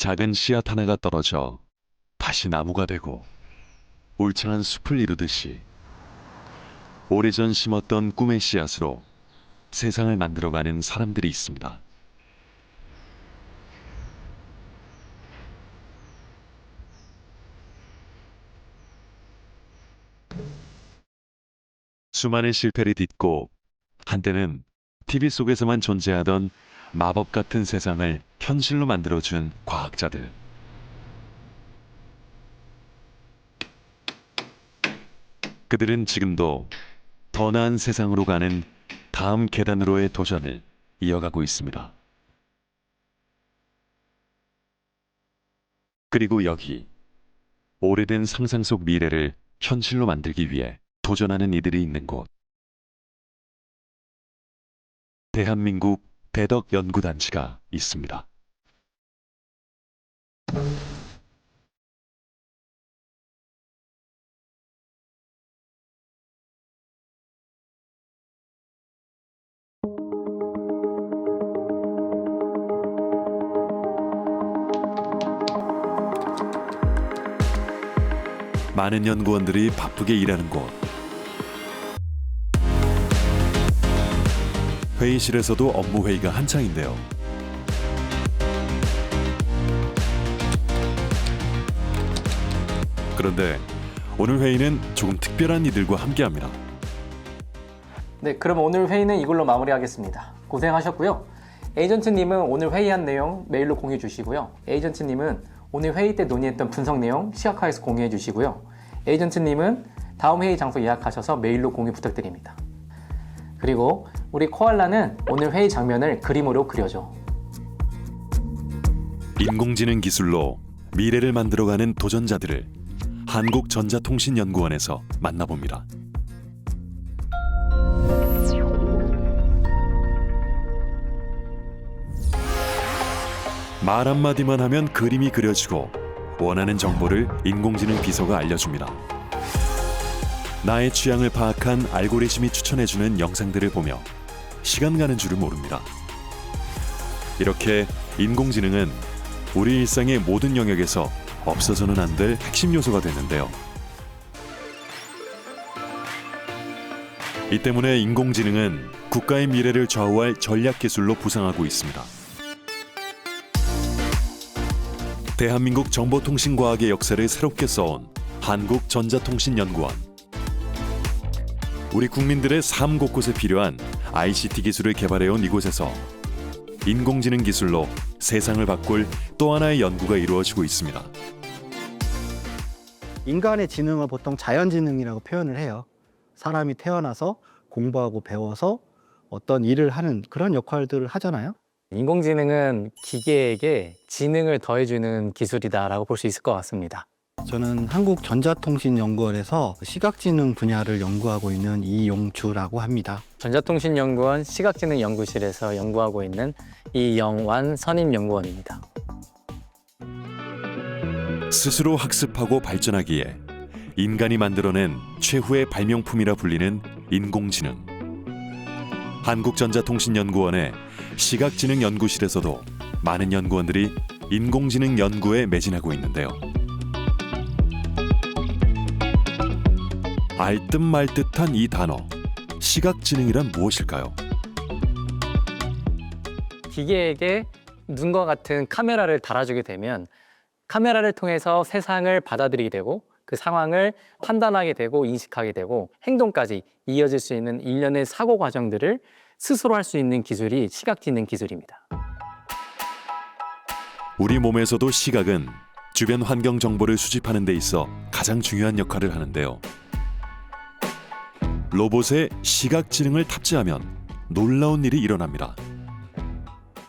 작은 씨앗 하나가 떨어져 다시 나무가 되고 울창한 숲을 이루듯이 오래전 심었던 꿈의 씨앗으로 세상을 만들어가는 사람들이 있습니다. 수많은 실패를 딛고 한때는 TV 속에서만 존재하던 마법 같은 세상을 현실로 만들어준 과학자들. 그들은 지금도 더 나은 세상으로 가는 다음 계단으로의 도전을 이어가고 있습니다. 그리고 여기 오래된 상상 속 미래를 현실로 만들기 위해 도전하는 이들이 있는 곳. 대한민국 대덕연구단체가 있습니다. 많은 연구원들이 바쁘게 일하는 곳. 회의실에서도 업무 회의가 한창인데요. 그런데 오늘 회의는 조금 특별한 이들과 함께합니다. 네, 그럼 오늘 회의는 이걸로 마무리하겠습니다. 고생하셨고요. 에이전트님은 오늘 회의한 내용 메일로 공유해 주시고요. 에이전트님은 오늘 회의 때 논의했던 분석 내용 시각화해서 공유해 주시고요. 에이전트님은 다음 회의 장소 예약하셔서 메일로 공유 부탁드립니다. 그리고 우리 코알라는 오늘 회의 장면을 그림으로 그려줘. 인공지능 기술로 미래를 만들어가는 도전자들을 한국전자통신연구원에서 만나봅니다. 말 한마디만 하면 그림이 그려지고 원하는 정보를 인공지능 비서가 알려줍니다. 나의 취향을 파악한 알고리즘이 추천해주는 영상들을 보며 시간 가는 줄을 모릅니다. 이렇게 인공지능은 우리 일상의 모든 영역에서 없어서는 안 될 핵심 요소가 됐는데요. 이 때문에 인공지능은 국가의 미래를 좌우할 전략 기술로 부상하고 있습니다. 대한민국 정보통신과학의 역사를 새롭게 써온 한국전자통신연구원. 우리 국민들의 삶 곳곳에 필요한 ICT 기술을 개발해온 이곳에서 인공지능 기술로 세상을 바꿀 또 하나의 연구가 이루어지고 있습니다. 인간의 지능을 보통 자연지능이라고 표현을 해요. 사람이 태어나서 공부하고 배워서 어떤 일을 하는 그런 역할들을 하잖아요. 인공지능은 기계에게 지능을 더해주는 기술이다라고 볼 수 있을 것 같습니다. 저는 한국전자통신연구원에서 시각지능 분야를 연구하고 있는 이용주라고 합니다. 전자통신연구원 시각지능연구실에서 연구하고 있는 이영완 선임연구원입니다. 스스로 학습하고 발전하기에 인간이 만들어낸 최후의 발명품이라 불리는 인공지능. 한국전자통신연구원의 시각지능연구실에서도 많은 연구원들이 인공지능 연구에 매진하고 있는데요. 알듯 말듯한 이 단어, 시각지능이란 무엇일까요? 기계에게 눈과 같은 카메라를 달아주게 되면 카메라를 통해서 세상을 받아들이게 되고 그 상황을 판단하게 되고 인식하게 되고 행동까지 이어질 수 있는 일련의 사고 과정들을 스스로 할 수 있는 기술이 시각지능 기술입니다. 우리 몸에서도 시각은 주변 환경 정보를 수집하는 데 있어 가장 중요한 역할을 하는데요. 로봇에 시각지능을 탑재하면 놀라운 일이 일어납니다.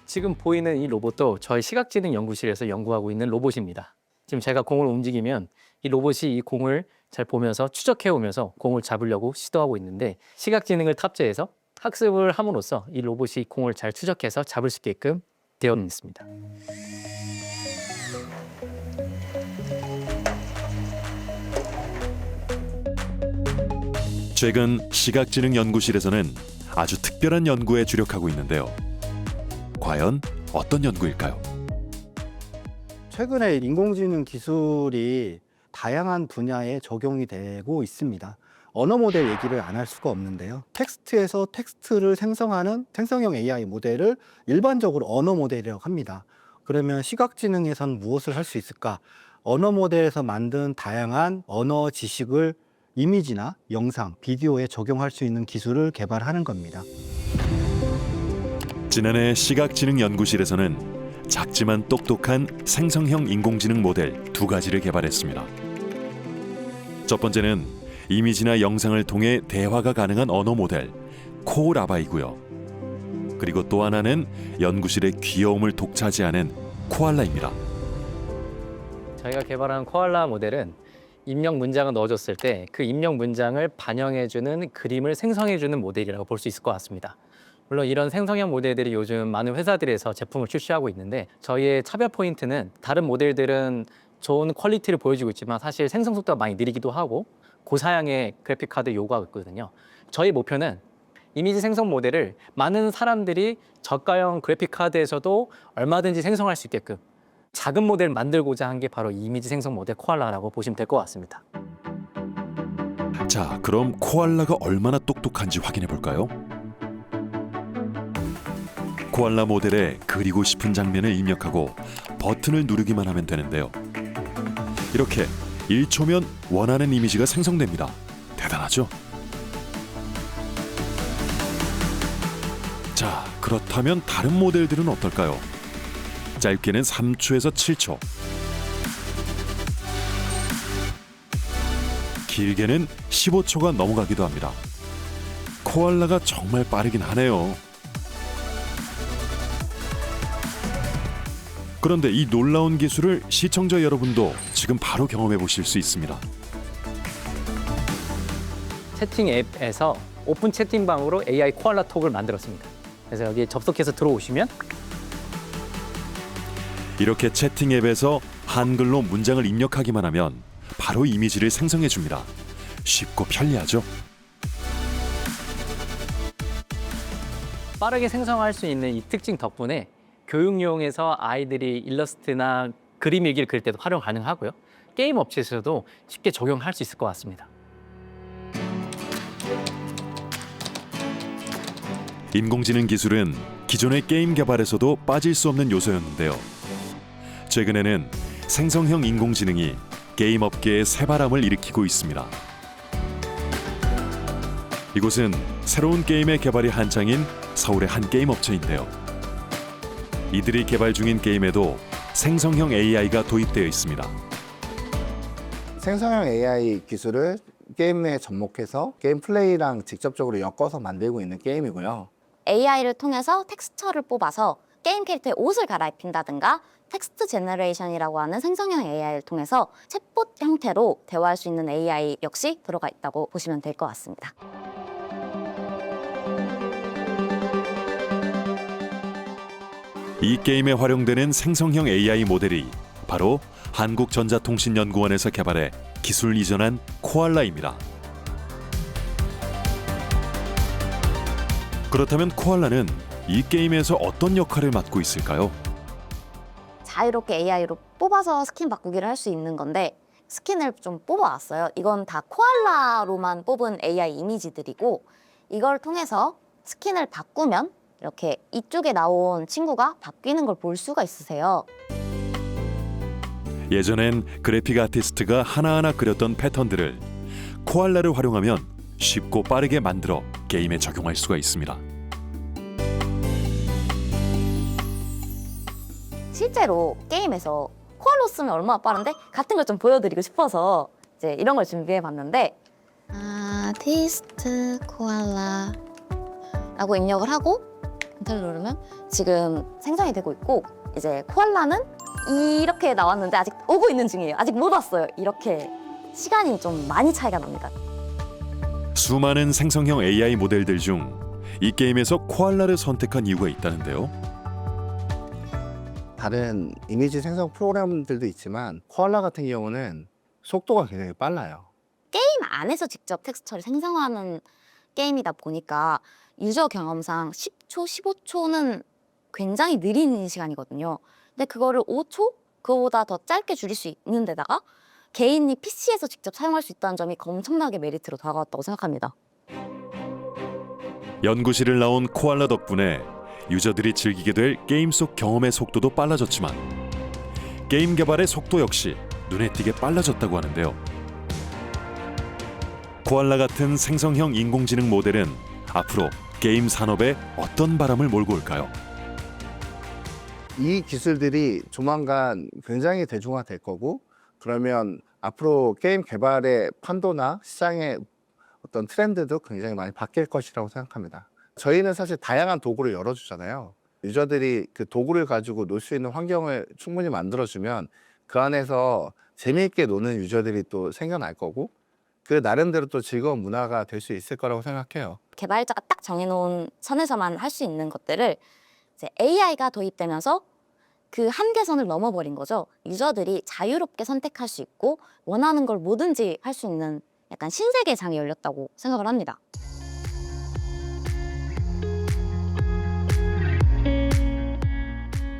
지금 보이는 이 로봇도 저희 시각지능 연구실에서 연구하고 있는 로봇입니다. 지금 제가 공을 움직이면 이 로봇이 이 공을 잘 보면서 추적해 오면서 공을 잡으려고 시도하고 있는데 시각지능을 탑재해서 학습을 함으로써 이 로봇이 공을 잘 추적해서 잡을 수 있게끔 되어 있습니다. 최근 시각지능 연구실에서는 아주 특별한 연구에 주력하고 있는데요. 과연 어떤 연구일까요? 최근에 인공지능 기술이 다양한 분야에 적용이 되고 있습니다. 언어 모델 얘기를 안 할 수가 없는데요. 텍스트에서 텍스트를 생성하는 생성형 AI 모델을 일반적으로 언어 모델이라고 합니다. 그러면 시각지능에선 무엇을 할 수 있을까? 언어 모델에서 만든 다양한 언어 지식을 이미지나 영상, 비디오에 적용할 수 있는 기술을 개발하는 겁니다. 지난해 시각지능연구실에서는 작지만 똑똑한 생성형 인공지능 모델 2가지를 개발했습니다. 첫 번째는 이미지나 영상을 통해 대화가 가능한 언어 모델 코라바이고요. 그리고 또 하나는 연구실의 귀여움을 독차지하는 코알라입니다. 저희가 개발한 코알라 모델은 입력 문장을 넣어줬을 때 그 입력 문장을 반영해주는 그림을 생성해주는 모델이라고 볼 수 있을 것 같습니다. 물론 이런 생성형 모델들이 요즘 많은 회사들에서 제품을 출시하고 있는데 저희의 차별 포인트는 다른 모델들은 좋은 퀄리티를 보여주고 있지만 사실 생성 속도가 많이 느리기도 하고 고사양의 그래픽 카드 요구하고 있거든요. 저희 목표는 이미지 생성 모델을 많은 사람들이 저가형 그래픽 카드에서도 얼마든지 생성할 수 있게끔 작은 모델을 만들고자 한 게 바로 이미지 생성 모델 코알라라고 보시면 될 것 같습니다. 자, 그럼 코알라가 얼마나 똑똑한지 확인해 볼까요? 코알라 모델에 그리고 싶은 장면을 입력하고 버튼을 누르기만 하면 되는데요. 이렇게 1초면 원하는 이미지가 생성됩니다. 대단하죠? 자, 그렇다면 다른 모델들은 어떨까요? 짧게는 3초에서 7초, 길게는 15초가 넘어가기도 합니다. 코알라가 정말 빠르긴 하네요. 그런데 이 놀라운 기술을 시청자 여러분도 지금 바로 경험해 보실 수 있습니다. 채팅 앱에서 오픈 채팅방으로 AI 코알라 톡을 만들었습니다. 그래서 여기 접속해서 들어오시면 이렇게 채팅 앱에서 한글로 문장을 입력하기만 하면 바로 이미지를 생성해 줍니다. 쉽고 편리하죠? 빠르게 생성할 수 있는 이 특징 덕분에 교육용에서 아이들이 일러스트나 그림 일기를 그릴 때도 활용 가능하고요. 게임 업체에서도 쉽게 적용할 수 있을 것 같습니다. 인공지능 기술은 기존의 게임 개발에서도 빠질 수 없는 요소였는데요. 최근에는 생성형 인공지능이 게임 업계에 새바람을 일으키고 있습니다. 이곳은 새로운 게임의 개발이 한창인 서울의 한 게임 업체인데요. 이들이 개발 중인 게임에도 생성형 AI가 도입되어 있습니다. 생성형 AI 기술을 게임 내에 접목해서 게임 플레이랑 직접적으로 엮어서 만들고 있는 게임이고요. AI를 통해서 텍스처를 뽑아서 게임 캐릭터의 옷을 갈아입힌다든가 텍스트 제너레이션이라고 하는 생성형 AI를 통해서 챗봇 형태로 대화할 수 있는 AI 역시 들어가 있다고 보시면 될 것 같습니다. 이 게임에 활용되는 생성형 AI 모델이 바로 한국전자통신연구원에서 개발해 기술 이전한 코알라입니다. 그렇다면 코알라는 이 게임에서 어떤 역할을 맡고 있을까요? 자유롭게 AI로 뽑아서 스킨 바꾸기를 할 수 있는 건데 스킨을 좀 뽑아왔어요. 이건 다 코알라로만 뽑은 AI 이미지들이고 이걸 통해서 스킨을 바꾸면 이렇게 이쪽에 나온 친구가 바뀌는 걸 볼 수가 있으세요. 예전엔 그래픽 아티스트가 하나하나 그렸던 패턴들을 코알라를 활용하면 쉽고 빠르게 만들어 게임에 적용할 수가 있습니다. 실제로 게임에서 코알로 쓰면 얼마나 빠른데 같은 걸 좀 보여드리고 싶어서 이제 이런 걸 준비해 봤는데 아티스트 코알라 라고 입력을 하고 엔터를 누르면 지금 생성이 되고 있고 이제 코알라는 이렇게 나왔는데 아직 오고 있는 중이에요. 아직 못 왔어요. 이렇게 시간이 좀 많이 차이가 납니다. 수많은 생성형 AI 모델들 중 이 게임에서 코알라를 선택한 이유가 있다는데요. 다른 이미지 생성 프로그램들도 있지만 코알라 같은 경우는 속도가 굉장히 빨라요. 게임 안에서 직접 텍스처를 생성하는 게임이다 보니까 유저 경험상 10초, 15초는 굉장히 느린 시간이거든요. 근데 그거를 5초, 그거보다 더 짧게 줄일 수 있는 데다가 개인이 PC에서 직접 사용할 수 있다는 점이 엄청나게 메리트로 다가왔다고 생각합니다. 연구실을 나온 코알라 덕분에 유저들이 즐기게 될 게임 속 경험의 속도도 빨라졌지만 게임 개발의 속도 역시 눈에 띄게 빨라졌다고 하는데요. 코알라 같은 생성형 인공지능 모델은 앞으로 게임 산업에 어떤 바람을 몰고 올까요? 이 기술들이 조만간 굉장히 대중화될 거고, 그러면 앞으로 게임 개발의 판도나 시장의 어떤 트렌드도 굉장히 많이 바뀔 것이라고 생각합니다. 저희는 사실 다양한 도구를 열어주잖아요. 유저들이 그 도구를 가지고 놀 수 있는 환경을 충분히 만들어주면 그 안에서 재미있게 노는 유저들이 또 생겨날 거고, 그 나름대로 또 즐거운 문화가 될 수 있을 거라고 생각해요. 개발자가 딱 정해놓은 선에서만 할 수 있는 것들을 이제 AI가 도입되면서 그 한계선을 넘어버린 거죠. 유저들이 자유롭게 선택할 수 있고 원하는 걸 뭐든지 할 수 있는 약간 신세계의 장이 열렸다고 생각을 합니다.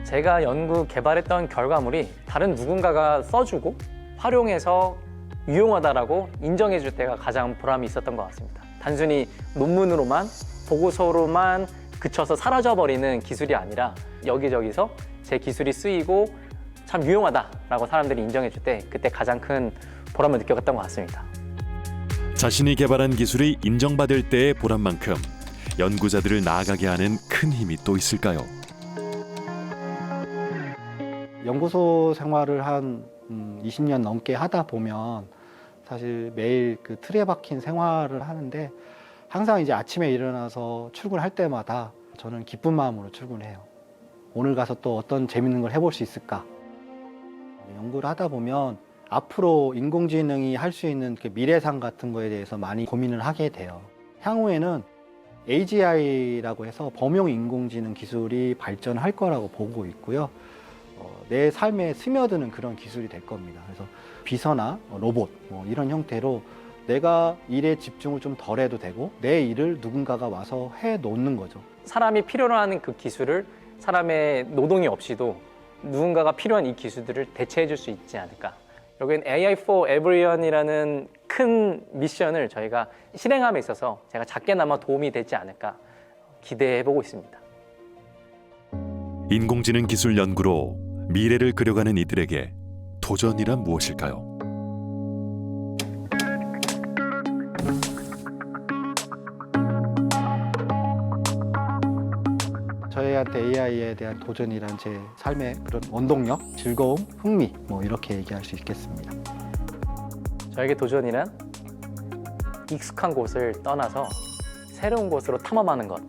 제가 연구 개발했던 결과물이 다른 누군가가 써주고 활용해서 유용하다라고 인정해 줄 때가 가장 보람이 있었던 것 같습니다. 단순히 논문으로만 보고서로만 그쳐서 사라져버리는 기술이 아니라 여기저기서 제 기술이 쓰이고 참 유용하다라고 사람들이 인정해 줄 때 그때 가장 큰 보람을 느꼈던 것 같습니다. 자신이 개발한 기술이 인정받을 때의 보람만큼 연구자들을 나아가게 하는 큰 힘이 또 있을까요? 연구소 생활을 한 20년 넘게 하다 보면 사실 매일 그 틀에 박힌 생활을 하는데 항상 이제 아침에 일어나서 출근할 때마다 저는 기쁜 마음으로 출근해요. 오늘 가서 또 어떤 재밌는 걸 해볼 수 있을까? 연구를 하다 보면 앞으로 인공지능이 할 수 있는 그 미래상 같은 거에 대해서 많이 고민을 하게 돼요. 향후에는 AGI라고 해서 범용 인공지능 기술이 발전할 거라고 보고 있고요. 내 삶에 스며드는 그런 기술이 될 겁니다. 그래서 비서나 로봇 이런 형태로 내가 일에 집중을 좀 덜 해도 되고 내 일을 누군가가 와서 해 놓는 거죠. 사람이 필요로 하는 그 기술을 사람의 노동이 없이도 누군가가 필요한 이 기술들을 대체해 줄 수 있지 않을까. 여기는 AI for Everyone이라는 큰 미션을 저희가 실행함에 있어서 제가 작게나마 도움이 되지 않을까 기대해 보고 있습니다. 인공지능 기술 연구로 미래를 그려가는 이들에게 도전이란 무엇일까요? 저희한테 AI에 대한 도전이란 제 삶의 그런 원동력, 즐거움, 흥미 이렇게 얘기할 수 있겠습니다. 저에게 도전이란 익숙한 곳을 떠나서 새로운 곳으로 탐험하는 것.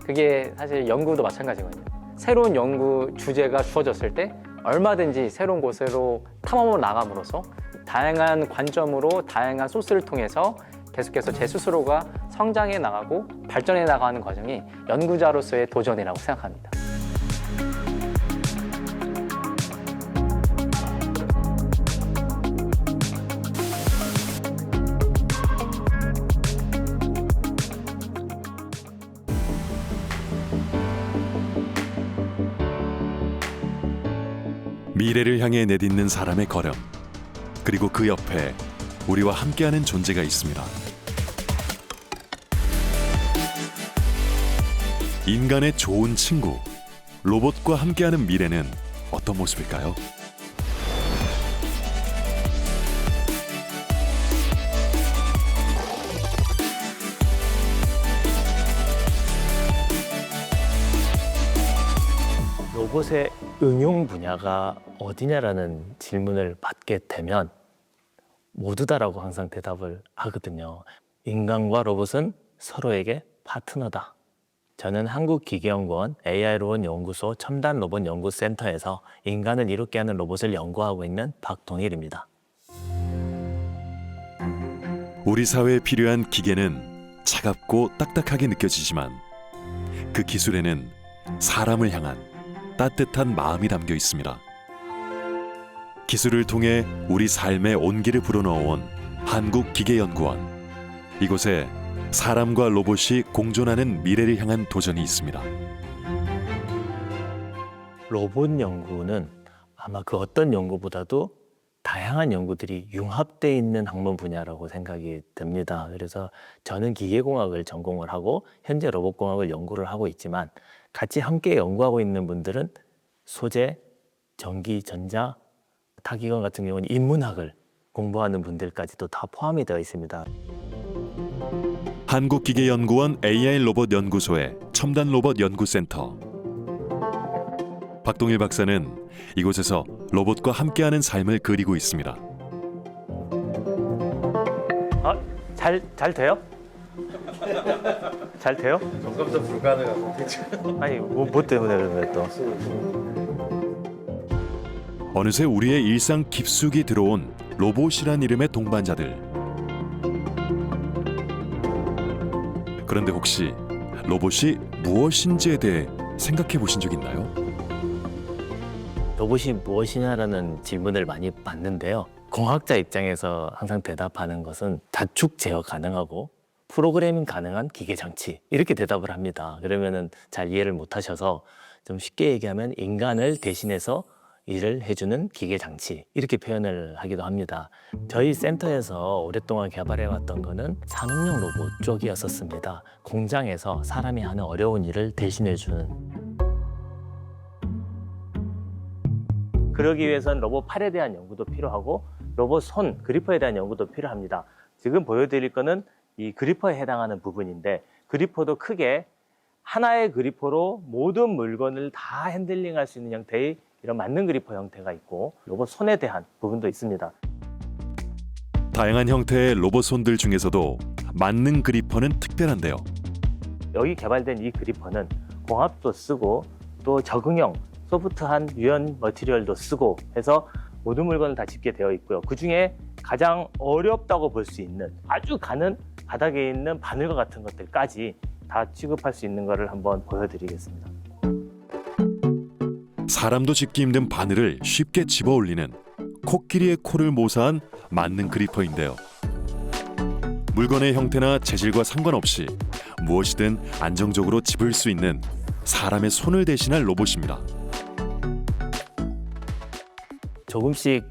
그게 사실 연구도 마찬가지거든요. 새로운 연구 주제가 주어졌을 때 얼마든지 새로운 곳으로 탐험을 나감으로써 다양한 관점으로 다양한 소스를 통해서 계속해서 제 스스로가 성장해 나가고 발전해 나가는 과정이 연구자로서의 도전이라고 생각합니다. 미래를 향해 내딛는 사람의 걸음, 그리고 그 옆에 우리와 함께하는 존재가 있습니다. 인간의 좋은 친구, 로봇과 함께하는 미래는 어떤 모습일까요? 로봇의 응용 분야가 어디냐라는 질문을 받게 되면 모두다라고 항상 대답을 하거든요. 인간과 로봇은 서로에게 파트너다. 저는 한국기계연구원 AI로봇 연구소 첨단 로봇 연구센터에서 인간을 이롭게 하는 로봇을 연구하고 있는 박동일입니다. 우리 사회에 필요한 기계는 차갑고 딱딱하게 느껴지지만 그 기술에는 사람을 향한 따뜻한 마음이 담겨 있습니다. 기술을 통해 우리 삶의 온기를 불어넣어온 한국기계연구원. 이곳에 사람과 로봇이 공존하는 미래를 향한 도전이 있습니다. 로봇 연구는 아마 그 어떤 연구보다도 다양한 연구들이 융합되어 있는 학문 분야라고 생각이 됩니다. 그래서 저는 기계공학을 전공을 하고 현재 로봇공학을 연구를 하고 있지만 같이 함께 연구하고 있는 분들은 소재, 전기, 전자, 타기관 같은 경우는 인문학을 공부하는 분들까지도 다 포함이 되어 있습니다. 한국기계연구원 AI 로봇 연구소의 첨단 로봇 연구센터. 박동일 박사는 이곳에서 로봇과 함께하는 삶을 그리고 있습니다. 잘 돼요? 잘 돼요? 점검도 불가능하고 아니 뭐 때문에 그러면 또 어느새 우리의 일상 깊숙이 들어온 로봇이란 이름의 동반자들. 그런데 혹시 로봇이 무엇인지에 대해 생각해 보신 적 있나요? 로봇이 무엇이냐라는 질문을 많이 받는데요. 공학자 입장에서 항상 대답하는 것은 자축 제어 가능하고 프로그래밍 가능한 기계 장치 이렇게 대답을 합니다. 그러면은 잘 이해를 못 하셔서 좀 쉽게 얘기하면 인간을 대신해서 일을 해주는 기계 장치 이렇게 표현을 하기도 합니다. 저희 센터에서 오랫동안 개발해 왔던 거는 산업용 로봇 쪽이었었습니다. 공장에서 사람이 하는 어려운 일을 대신해 주는. 그러기 위해서는 로봇 팔에 대한 연구도 필요하고 로봇 손, 그리퍼에 대한 연구도 필요합니다. 지금 보여드릴 거는 이 그리퍼에 해당하는 부분인데 그리퍼도 크게 하나의 그리퍼로 모든 물건을 다 핸들링할 수 있는 형태의 이런 맞는 그리퍼 형태가 있고 로봇 손에 대한 부분도 있습니다. 다양한 형태의 로봇 손들 중에서도 맞는 그리퍼는 특별한데요. 여기 개발된 이 그리퍼는 공합도 쓰고 또 적응형 소프트한 유연 머티리얼도 쓰고 해서 모든 물건을 다 집게 되어 있고요. 그중에 가장 어렵다고 볼 수 있는 아주 가는 바닥에 있는 바늘과 같은 것들까지 다 취급할 수 있는 것을 한번 보여드리겠습니다. 사람도 집기 힘든 바늘을 쉽게 집어 올리는 코끼리의 코를 모사한 맞는 그리퍼인데요. 물건의 형태나 재질과 상관없이 무엇이든 안정적으로 집을 수 있는 사람의 손을 대신할 로봇입니다. 조금씩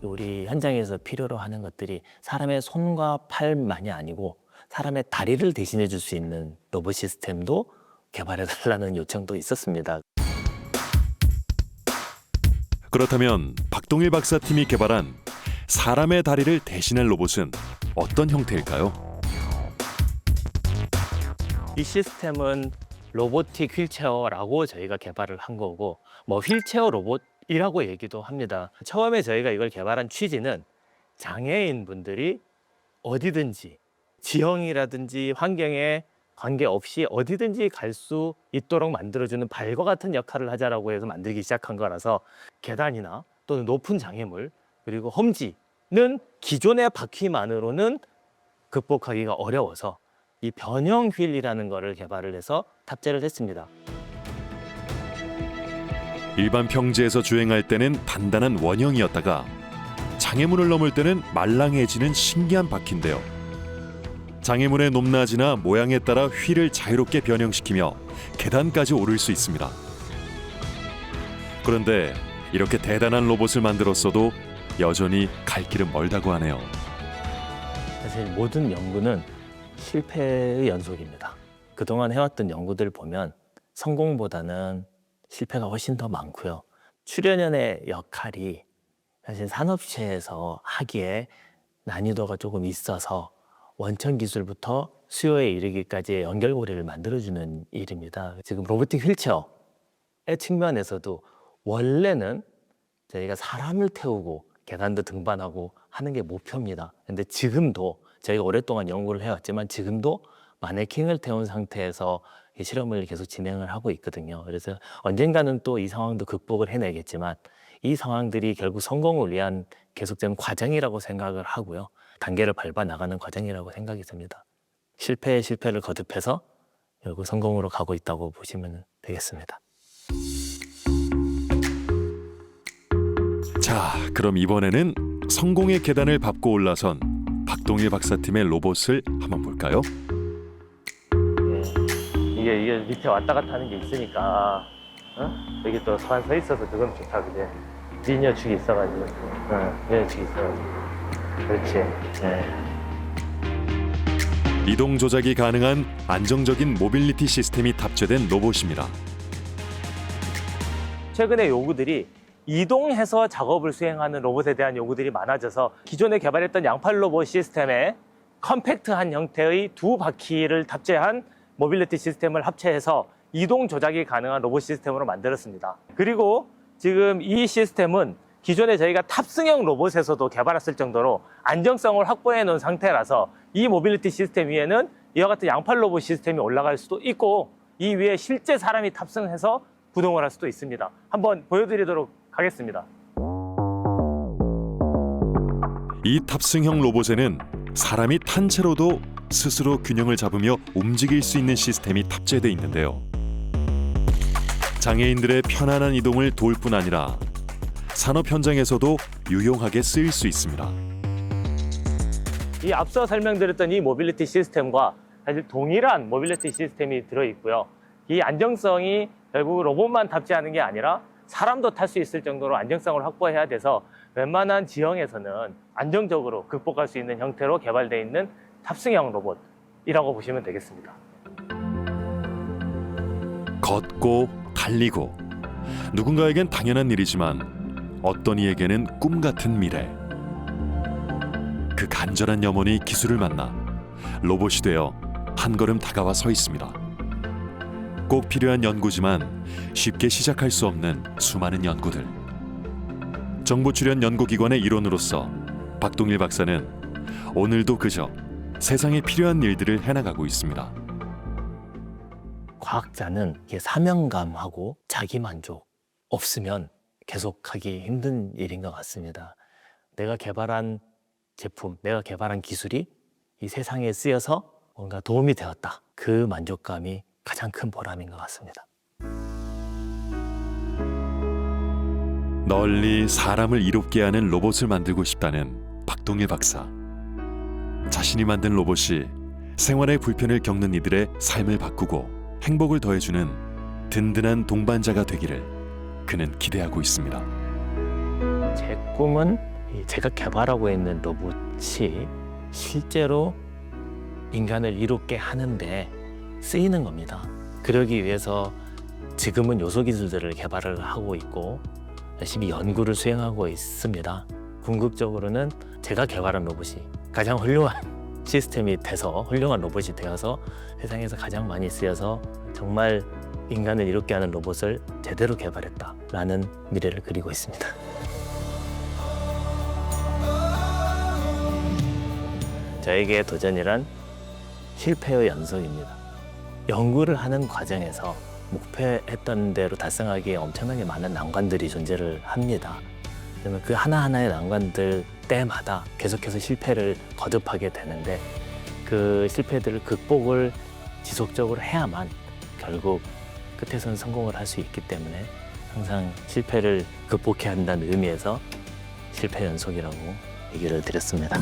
우리 현장에서 필요로 하는 것들이 사람의 손과 팔만이 아니고 사람의 다리를 대신해 줄 수 있는 로봇 시스템도 개발해 달라는 요청도 있었습니다. 그렇다면 박동일 박사팀이 개발한 사람의 다리를 대신할 로봇은 어떤 형태일까요? 이 시스템은 로보틱 휠체어라고 저희가 개발을 한 거고 뭐 휠체어 로봇이라고 얘기도 합니다. 처음에 저희가 이걸 개발한 취지는 장애인 분들이 어디든지 지형이라든지 환경에 관계없이 어디든지 갈 수 있도록 만들어주는 발과 같은 역할을 하자라고 해서 만들기 시작한 거라서 계단이나 또는 높은 장애물 그리고 험지는 기존의 바퀴만으로는 극복하기가 어려워서 이 변형 휠이라는 거를 개발을 해서 탑재를 했습니다. 일반 평지에서 주행할 때는 단단한 원형이었다가 장애물을 넘을 때는 말랑해지는 신기한 바퀴인데요. 장애물의 높낮이나 모양에 따라 휠을 자유롭게 변형시키며 계단까지 오를 수 있습니다. 그런데 이렇게 대단한 로봇을 만들었어도 여전히 갈 길은 멀다고 하네요. 사실 모든 연구는 실패의 연속입니다. 그동안 해왔던 연구들 보면 성공보다는 실패가 훨씬 더 많고요. 출연연의 역할이 사실 산업체에서 하기에 난이도가 조금 있어서 원천 기술부터 수요에 이르기까지의 연결고리를 만들어주는 일입니다. 지금 로보틱 휠체어의 측면에서도 원래는 저희가 사람을 태우고 계단도 등반하고 하는 게 목표입니다. 근데 지금도 저희가 오랫동안 연구를 해왔지만 지금도 마네킹을 태운 상태에서 실험을 계속 진행을 하고 있거든요. 그래서 언젠가는 또 이 상황도 극복을 해내겠지만 이 상황들이 결국 성공을 위한 계속된 과정이라고 생각을 하고요. 단계를 밟아 나가는 과정이라고 생각이 듭니다. 실패에 실패를 거듭해서 결국 성공으로 가고 있다고 보시면 되겠습니다. 자, 그럼 이번에는 성공의 계단을 밟고 올라선 박동일 박사팀의 로봇을 한번 볼까요? 이게 밑에 왔다 갔다 하는 게 있으니까 여기 또 서 있어서 그건 좋다, 그제? 리니어축이 있어가지고. 리니어축이 있어가지고. 그렇지. 네. 이동 조작이 가능한 안정적인 모빌리티 시스템이 탑재된 로봇입니다. 최근에 요구들이 이동해서 작업을 수행하는 로봇에 대한 요구들이 많아져서 기존에 개발했던 양팔 로봇 시스템에 컴팩트한 형태의 두 바퀴를 탑재한 모빌리티 시스템을 합체해서 이동 조작이 가능한 로봇 시스템으로 만들었습니다. 그리고 지금 이 시스템은 기존에 저희가 탑승형 로봇에서도 개발했을 정도로 안정성을 확보해 놓은 상태라서 이 모빌리티 시스템 위에는 이와 같은 양팔 로봇 시스템이 올라갈 수도 있고 이 위에 실제 사람이 탑승해서 구동을 할 수도 있습니다. 한번 보여드리도록 하겠습니다. 이 탑승형 로봇에는 사람이 탄 채로도 스스로 균형을 잡으며 움직일 수 있는 시스템이 탑재되어 있는데요. 장애인들의 편안한 이동을 도울 뿐 아니라 산업 현장에서도 유용하게 쓰일 수 있습니다. 이 앞서 설명드렸던 이 모빌리티 시스템과 사실 동일한 모빌리티 시스템이 들어있고요. 이 안정성이 결국 로봇만 탑재하는 게 아니라 사람도 탈 수 있을 정도로 안정성을 확보해야 돼서 웬만한 지형에서는 안정적으로 극복할 수 있는 형태로 개발되어 있는 탑승형 로봇이라고 보시면 되겠습니다. 걷고 달리고 누군가에겐 당연한 일이지만 어떤 이에게는 꿈 같은 미래. 그 간절한 염원이 기술을 만나 로봇이 되어 한 걸음 다가와 서 있습니다. 꼭 필요한 연구지만 쉽게 시작할 수 없는 수많은 연구들. 정부 출연 연구기관의 일원으로서 박동일 박사는 오늘도 그저 세상에 필요한 일들을 해나가고 있습니다. 과학자는 이게 사명감하고 자기만족 없으면 계속하기 힘든 일인 것 같습니다. 내가 개발한 제품, 내가 개발한 기술이 이 세상에 쓰여서 뭔가 도움이 되었다. 그 만족감이 가장 큰 보람인 것 같습니다. 널리 사람을 이롭게 하는 로봇을 만들고 싶다는 박동일 박사. 자신이 만든 로봇이 생활의 불편을 겪는 이들의 삶을 바꾸고 행복을 더해주는 든든한 동반자가 되기를 그는 기대하고 있습니다. 제 꿈은 제가 개발하고 있는 로봇이 실제로 인간을 이롭게 하는데 쓰이는 겁니다. 그러기 위해서 지금은 요소 기술들을 개발을 하고 있고 열심히 연구를 수행하고 있습니다. 궁극적으로는 제가 개발한 로봇이 가장 훌륭한 시스템이 돼서 훌륭한 로봇이 되어서 세상에서 가장 많이 쓰여서 정말 인간을 이롭게 하는 로봇을 제대로 개발했다라는 미래를 그리고 있습니다. 저에게 도전이란 실패의 연속입니다. 연구를 하는 과정에서 목표했던 대로 달성하기에 엄청나게 많은 난관들이 존재를 합니다. 그러면 그 하나하나의 난관들 때마다 계속해서 실패를 거듭하게 되는데 그 실패들을 극복을 지속적으로 해야만 결국 끝에서는 성공을 할 수 있기 때문에 항상 실패를 극복해야 한다는 의미에서 실패 연속이라고 얘기를 드렸습니다.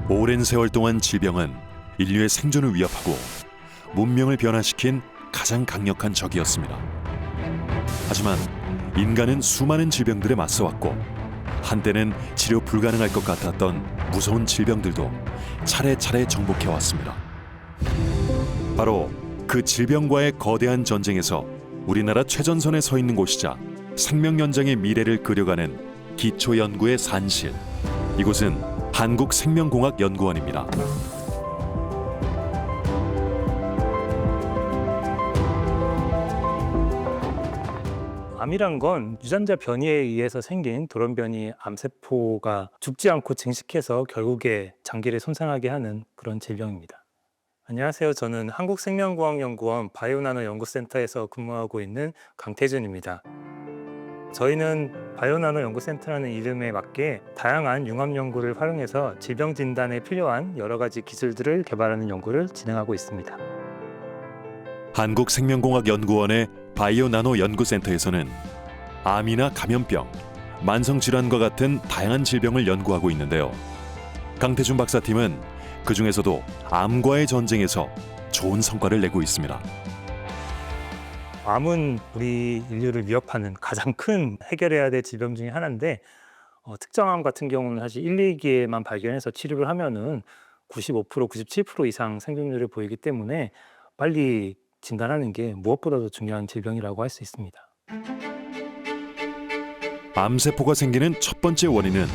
오랜 세월 동안 질병은 인류의 생존을 위협하고 문명을 변화시킨 가장 강력한 적이었습니다. 하지만 인간은 수많은 질병들에 맞서왔고 한때는 치료 불가능할 것 같았던 무서운 질병들도 차례차례 정복해왔습니다. 바로 그 질병과의 거대한 전쟁에서 우리나라 최전선에 서 있는 곳이자 생명 연장의 미래를 그려가는 기초연구의 산실. 이곳은 한국생명공학연구원입니다. 암이란 건 유전자 변이에 의해서 생긴 돌연변이 암세포가 죽지 않고 증식해서 결국에 장기를 손상하게 하는 그런 질병입니다. 안녕하세요. 저는 한국생명공학연구원 바이오나노 연구센터에서 근무하고 있는 강태준입니다. 저희는 바이오나노 연구센터라는 이름에 맞게 다양한 융합 연구를 활용해서 질병 진단에 필요한 여러 가지 기술들을 개발하는 연구를 진행하고 있습니다. 한국생명공학연구원의 바이오나노 연구센터에서는 암이나 감염병, 만성질환과 같은 다양한 질병을 연구하고 있는데요. 강태준 박사팀은 그 중에서도 암과의 전쟁에서 좋은 성과를 내고 있습니다. 암은 우리 인류를 위협하는 가장 큰 해결해야 될 질병 중에 하나인데 특정 암 같은 경우는 사실 1, 2기에만 발견해서 치료를 하면은 95%, 97% 이상 생존율을 보이기 때문에 빨리 진단하는 게 무엇보다도 중요한 질병이라고 할 수 있습니다. 암세포가 생기는 첫 번째 원인은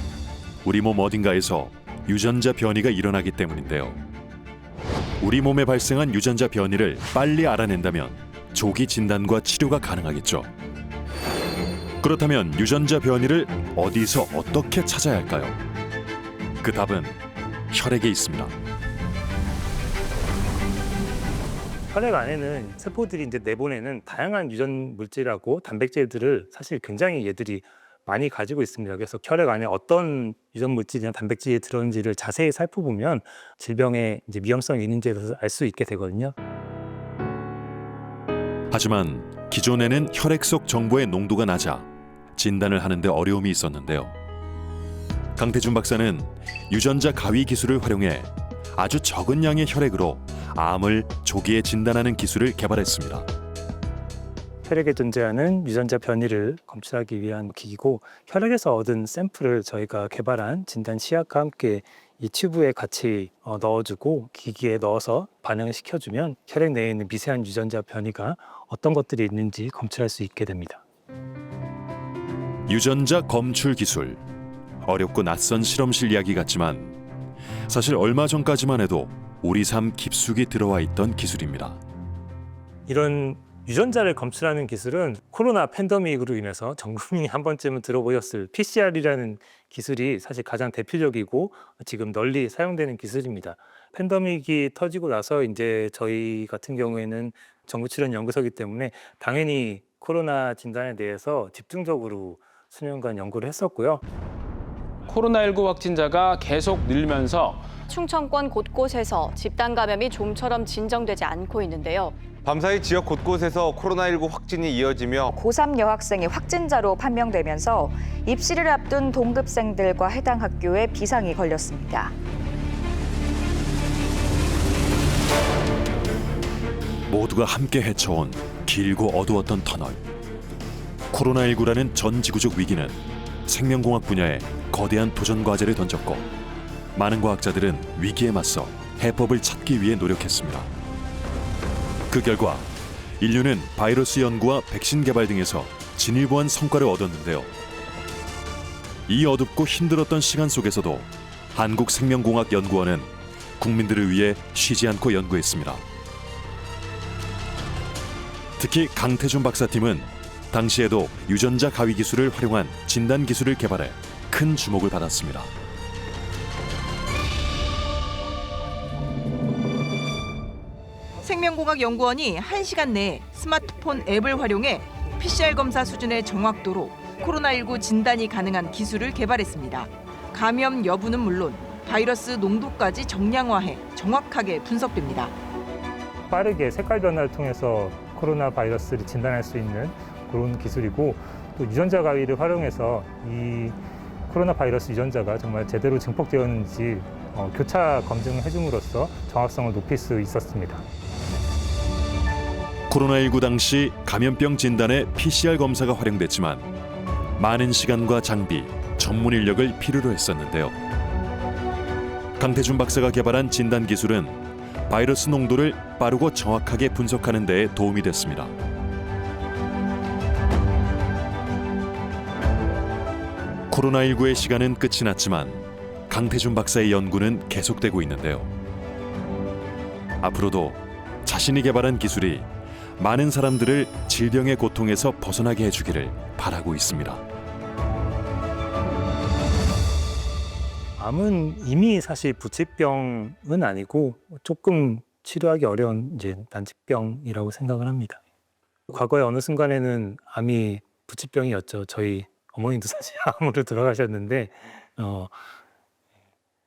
우리 몸 어딘가에서 유전자 변이가 일어나기 때문인데요. 우리 몸에 발생한 유전자 변이를 빨리 알아낸다면 조기 진단과 치료가 가능하겠죠. 그렇다면 유전자 변이를 어디서 어떻게 찾아야 할까요? 그 답은 혈액에 있습니다. 혈액 안에는 세포들이 이제 내보내는 다양한 유전 물질하고 단백질들을 사실 굉장히 얘들이 많이 가지고 있습니다. 그래서 혈액 안에 어떤 유전 물질이나 단백질이 들어있는지를 자세히 살펴보면 질병의 이제 위험성이 있는지에 대해서 알 수 있게 되거든요. 하지만 기존에는 혈액 속 정보의 농도가 낮아 진단을 하는데 어려움이 있었는데요. 강태준 박사는 유전자 가위 기술을 활용해 아주 적은 양의 혈액으로 암을 조기에 진단하는 기술을 개발했습니다. 혈액에 존재하는 유전자 변이를 검출하기 위한 기기고 혈액에서 얻은 샘플을 저희가 개발한 진단 시약과 함께 이 튜브에 같이 넣어주고 기기에 넣어서 반응을 시켜주면 혈액 내에 있는 미세한 유전자 변이가 어떤 것들이 있는지 검출할 수 있게 됩니다. 유전자 검출 기술. 어렵고 낯선 실험실 이야기 같지만 사실 얼마 전까지만 해도 우리 삶 깊숙이 들어와 있던 기술입니다. 이런 유전자를 검출하는 기술은 코로나 팬데믹으로 인해서 전 국민이 한 번쯤은 들어보셨을 PCR이라는 기술이 사실 가장 대표적이고 지금 널리 사용되는 기술입니다. 팬데믹이 터지고 나서 이제 저희 같은 경우에는 정부 출연 연구소이기 때문에 당연히 코로나 진단에 대해서 집중적으로 수년간 연구를 했었고요. 코로나19 확진자가 계속 늘면서 충청권 곳곳에서 집단 감염이 좀처럼 진정되지 않고 있는데요. 밤사이 지역 곳곳에서 코로나19 확진이 이어지며 고3 여학생이 확진자로 판명되면서 입시를 앞둔 동급생들과 해당 학교에 비상이 걸렸습니다. 모두가 함께 헤쳐온 길고 어두웠던 터널. 코로나19라는 전 지구적 위기는 생명공학 분야에 거대한 도전 과제를 던졌고 많은 과학자들은 위기에 맞서 해법을 찾기 위해 노력했습니다. 그 결과 인류는 바이러스 연구와 백신 개발 등에서 진일보한 성과를 얻었는데요. 이 어둡고 힘들었던 시간 속에서도 한국생명공학연구원은 국민들을 위해 쉬지 않고 연구했습니다. 특히 강태준 박사팀은 당시에도 유전자 가위 기술을 활용한 진단 기술을 개발해 큰 주목을 받았습니다. 생명공학연구원이 1시간 내에 스마트폰 앱을 활용해 PCR 검사 수준의 정확도로 코로나19 진단이 가능한 기술을 개발했습니다. 감염 여부는 물론 바이러스 농도까지 정량화해 정확하게 분석됩니다. 빠르게 색깔 변화를 통해서 코로나 바이러스를 진단할 수 있는 그런 기술이고 또 유전자 가위를 활용해서 이 코로나 바이러스 유전자가 정말 제대로 증폭되었는지 교차 검증을 해줌으로써 정확성을 높일 수 있었습니다. 코로나19 당시 감염병 진단에 PCR 검사가 활용됐지만 많은 시간과 장비, 전문 인력을 필요로 했었는데요. 강태준 박사가 개발한 진단 기술은 바이러스 농도를 빠르고 정확하게 분석하는 데 도움이 됐습니다. 코로나19의 시간은 끝이 났지만 강태준 박사의 연구는 계속되고 있는데요. 앞으로도 자신이 개발한 기술이 많은 사람들을 질병의 고통에서 벗어나게 해주기를 바라고 있습니다. 암은 이미 사실 부치병은 아니고 조금 치료하기 어려운 이제 난치병이라고 생각을 합니다. 과거에 어느 순간에는 암이 부치병이었죠. 저희 어머니도 사실 암으로 돌아가셨는데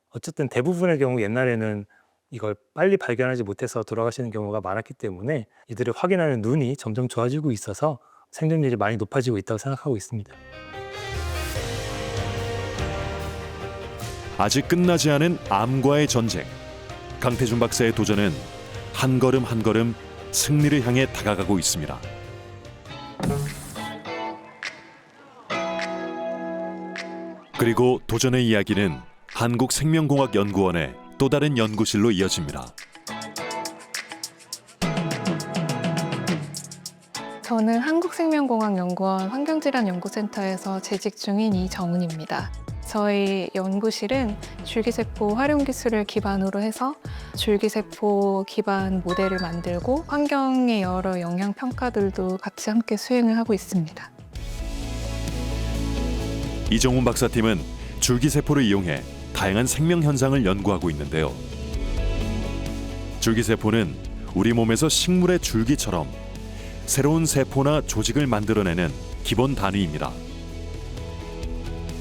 어쨌든 대부분의 경우 옛날에는 이걸 빨리 발견하지 못해서 돌아가시는 경우가 많았기 때문에 이들을 확인하는 눈이 점점 좋아지고 있어서 생존율이 많이 높아지고 있다고 생각하고 있습니다. 아직 끝나지 않은 암과의 전쟁. 강태준 박사의 도전은 한 걸음 한 걸음 승리를 향해 다가가고 있습니다. 그리고 도전의 이야기는 한국생명공학연구원의 또 다른 연구실로 이어집니다. 저는 한국생명공학연구원 환경질환연구센터에서 재직 중인 이정은입니다. 저희 연구실은 줄기세포 활용 기술을 기반으로 해서 줄기세포 기반 모델을 만들고 환경의 여러 영향 평가들도 같이 함께 수행을 하고 있습니다. 이정훈 박사팀은 줄기세포를 이용해 다양한 생명 현상을 연구하고 있는데요. 줄기세포는 우리 몸에서 식물의 줄기처럼 새로운 세포나 조직을 만들어내는 기본 단위입니다.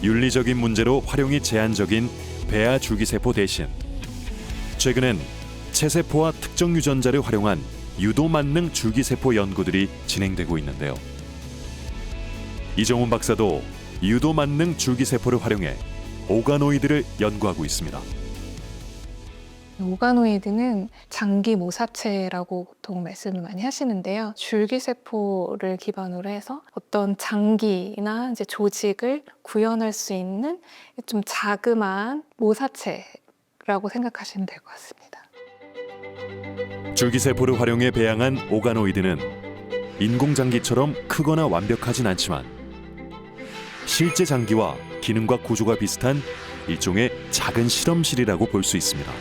윤리적인 문제로 활용이 제한적인 배아 줄기세포 대신 최근엔 체세포와 특정 유전자를 활용한 유도 만능 줄기세포 연구들이 진행되고 있는데요. 이정훈 박사도 유도 만능 줄기세포를 활용해 오가노이드를 연구하고 있습니다. 오가노이드는 장기 모사체라고 보통 말씀을 많이 하시는데요. 줄기세포를 기반으로 해서 어떤 장기나 이제 조직을 구현할 수 있는 좀 자그마한 모사체라고 생각하시면 될 것 같습니다. 줄기세포를 활용해 배양한 오가노이드는 인공장기처럼 크거나 완벽하진 않지만 실제 장기와 기능과 구조가 비슷한 일종의 작은 실험실이라고 볼 수 있습니다.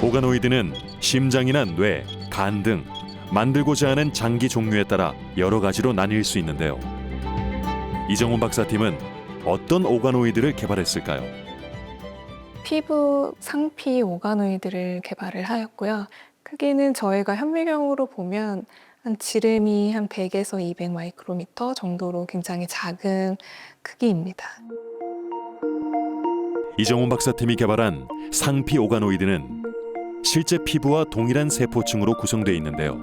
오가노이드는 심장이나 뇌, 간 등 만들고자 하는 장기 종류에 따라 여러 가지로 나뉠 수 있는데요. 이정훈 박사팀은 어떤 오가노이드를 개발했을까요? 피부 상피 오가노이드를 개발을 하였고요. 크기는 저희가 현미경으로 보면 한 지름이 한 100에서 200 마이크로미터 정도로 굉장히 작은 크기입니다. 이정훈 박사팀이 개발한 상피 오가노이드는 실제 피부와 동일한 세포층으로 구성되어 있는데요.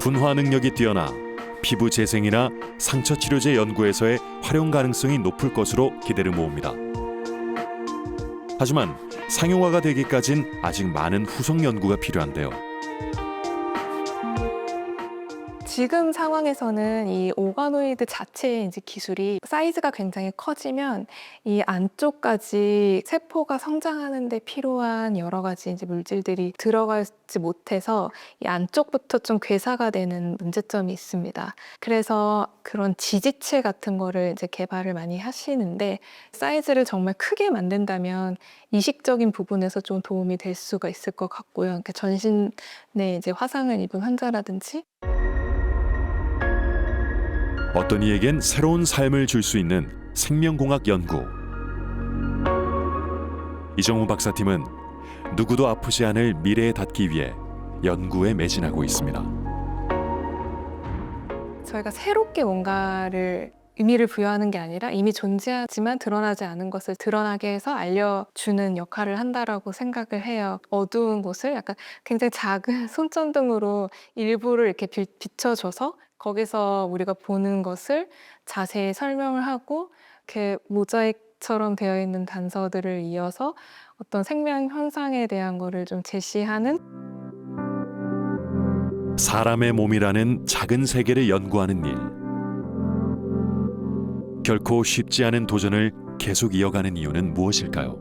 분화 능력이 뛰어나 피부 재생이나 상처 치료제 연구에서의 활용 가능성이 높을 것으로 기대를 모읍니다. 하지만 상용화가 되기까진 아직 많은 후속 연구가 필요한데요. 지금 상황에서는 이 오가노이드 자체의 이제 기술이 사이즈가 굉장히 커지면 이 안쪽까지 세포가 성장하는 데 필요한 여러 가지 이제 물질들이 들어가지 못해서 이 안쪽부터 좀 괴사가 되는 문제점이 있습니다. 그래서 그런 지지체 같은 거를 이제 개발을 많이 하시는데 사이즈를 정말 크게 만든다면 이식적인 부분에서 좀 도움이 될 수가 있을 것 같고요. 그러니까 전신에 이제 화상을 입은 환자라든지 어떤 이에겐 새로운 삶을 줄 수 있는 생명공학 연구. 이정훈 박사팀은 누구도 아프지 않을 미래에 닿기 위해 연구에 매진하고 있습니다. 저희가 새롭게 뭔가를 의미를 부여하는 게 아니라 이미 존재하지만 드러나지 않은 것을 드러나게 해서 알려주는 역할을 한다라고 생각을 해요. 어두운 곳을 약간 굉장히 작은 손전등으로 일부를 이렇게 비춰줘서 거기서 우리가 보는 것을 자세히 설명을 하고 이렇게 모자이크처럼 되어 있는 단서들을 이어서 어떤 생명 현상에 대한 거를 좀 제시하는 사람의 몸이라는 작은 세계를 연구하는 일. 결코 쉽지 않은 도전을 계속 이어가는 이유는 무엇일까요?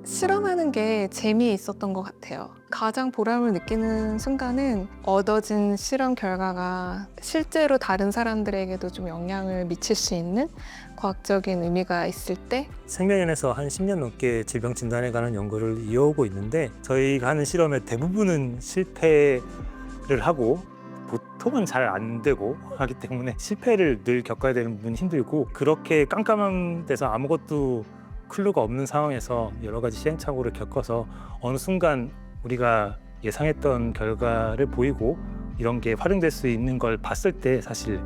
실험하는 게 재미있었던 것 같아요. 가장 보람을 느끼는 순간은 얻어진 실험 결과가 실제로 다른 사람들에게도 좀 영향을 미칠 수 있는 과학적인 의미가 있을 때 생명연에서 한 10년 넘게 질병 진단에 관한 연구를 이어오고 있는데 저희가 하는 실험의 대부분은 실패를 하고 보통은 잘 안 되고 하기 때문에 실패를 늘 겪어야 되는 부분이 힘들고 그렇게 깜깜한 데서 아무것도 클루가 없는 상황에서 여러 가지 시행착오를 겪어서 어느 순간 우리가 예상했던 결과를 보이고 이런 게 활용될 수 있는 걸 봤을 때 사실